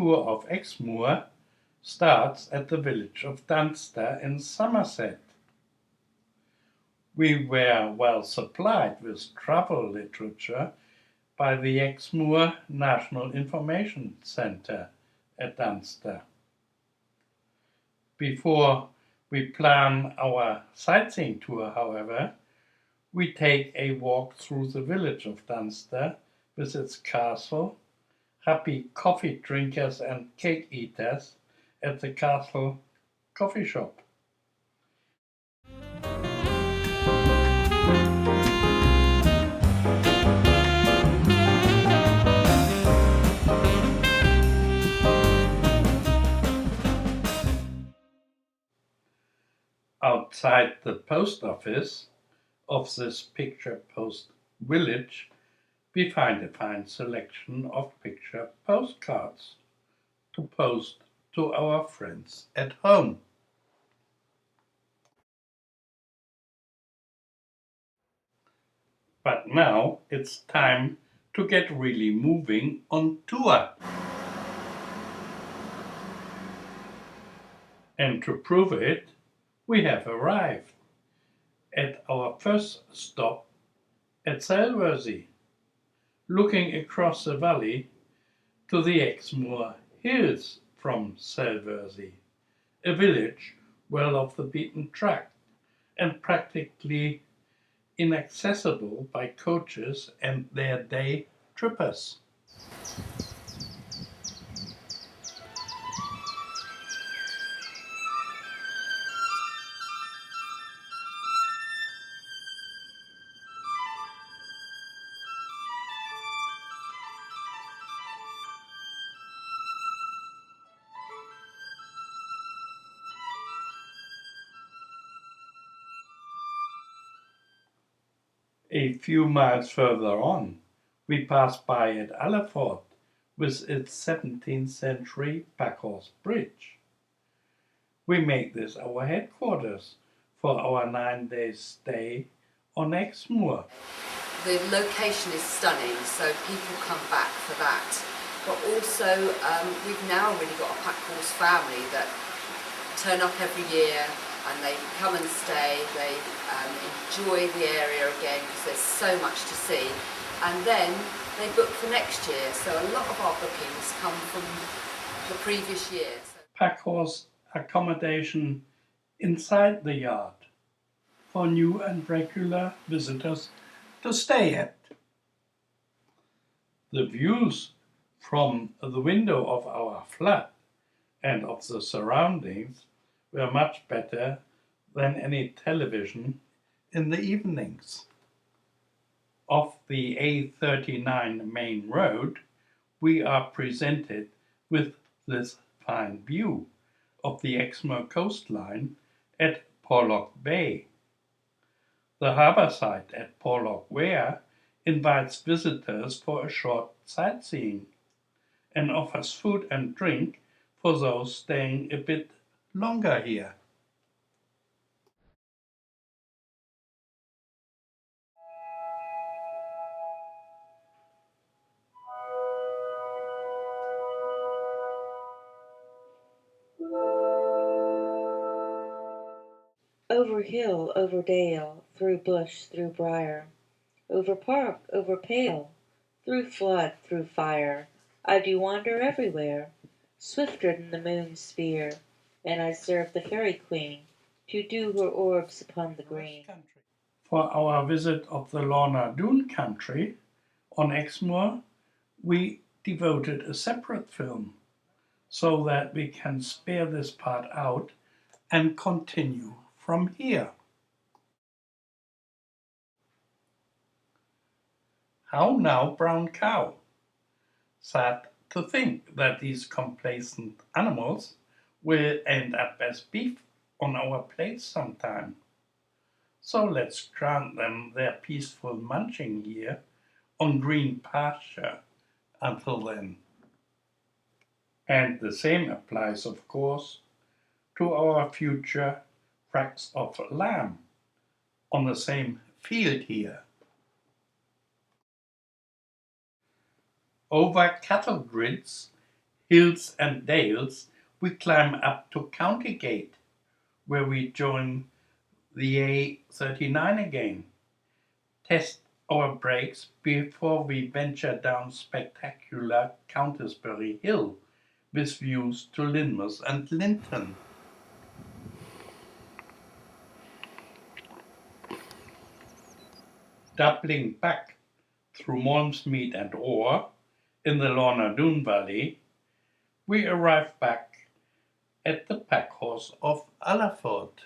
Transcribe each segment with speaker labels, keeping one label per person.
Speaker 1: tour of Exmoor starts at the village of Dunster in Somerset. We were well supplied with travel literature by the Exmoor National Information Centre at Dunster. Before we plan our sightseeing tour, however, we take a walk through the village of Dunster with its castle, happy coffee drinkers and cake eaters at the castle coffee shop. Outside the post office of this picture post village, we find a fine selection of picture postcards to post to our friends at home. But now it's time to get really moving on tour. And to prove it, we have arrived at our first stop at Selworthy, looking across the valley to the Exmoor hills from Selworthy, a village well off the beaten track and practically inaccessible by coaches and their day trippers. A few miles further on, we pass by at Allerford with its 17th century Packhorse bridge. We make this our headquarters for our 9-day stay on Exmoor.
Speaker 2: The location is stunning, so people come back for that. But also, we've now really got a Packhorse family that turn up every year and they come and stay, they enjoy the area again because there's so much to see, and then they book for next year, so a lot of our bookings come from the previous year.
Speaker 1: Packhorse accommodation inside the yard for new and regular visitors to stay at. The views from the window of our flat and of the surroundings were much better than any television in the evenings. Off the A39 main road, we are presented with this fine view of the Exmoor coastline at Porlock Bay. The harbour site at Porlock Weir invites visitors for a short sightseeing and offers food and drink for those staying a bit longer here.
Speaker 3: Over hill, over dale, through bush, through briar, over park, over pale, through flood, through fire, I do wander everywhere, swifter than the moon's spear, and I serve the fairy queen to do her orbs upon the green.
Speaker 1: For our visit of the Lorna Doone Country on Exmoor, we devoted a separate film so that we can spare this part out and continue from here. How now, brown cow? Sad to think that these complacent animals will end up as beef on our plates sometime. So let's grant them their peaceful munching here on green pasture until then. And the same applies, of course, to our future racks of lamb on the same field here. Over cattle grids, hills and dales, we climb up to County Gate, where we join the A39 again, test our brakes before we venture down spectacular Countisbury Hill with views to Lynmouth and Linton. Doubling back through Malmsmead and Orr in the Lorna Doone Valley, we arrive back at the Packhorse of Allerford.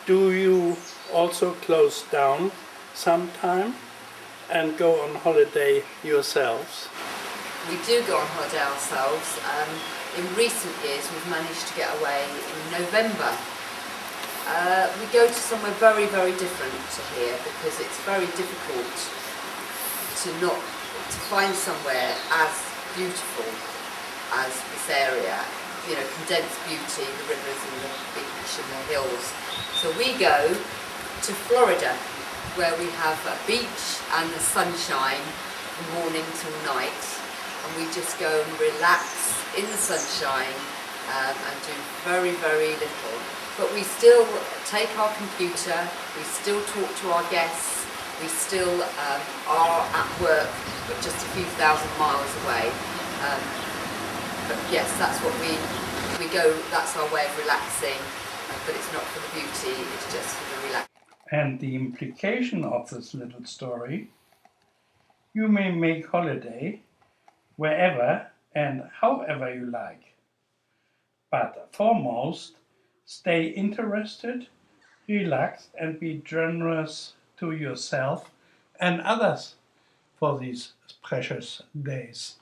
Speaker 1: Do you also close down sometime and go on holiday yourselves?
Speaker 2: We do go on holiday ourselves. In recent years we've managed to get away in November. We go to somewhere very, very different to here because it's very difficult to find somewhere as beautiful as this area. You know, condensed beauty, the rivers and the beach and the hills. So we go to Florida, where we have a beach and the sunshine from morning till night, and we just go and relax in the sunshine and do very, very little. But we still take our computer, we still talk to our guests, we still are at work, but just a few thousand miles away. But yes, that's what we go, that's our way of relaxing, but it's not for the beauty, it's just for the relax.
Speaker 1: And the implication of this little story: you may make holiday wherever and however you like, but foremost, stay interested, relaxed, and be generous to yourself and others for these precious days.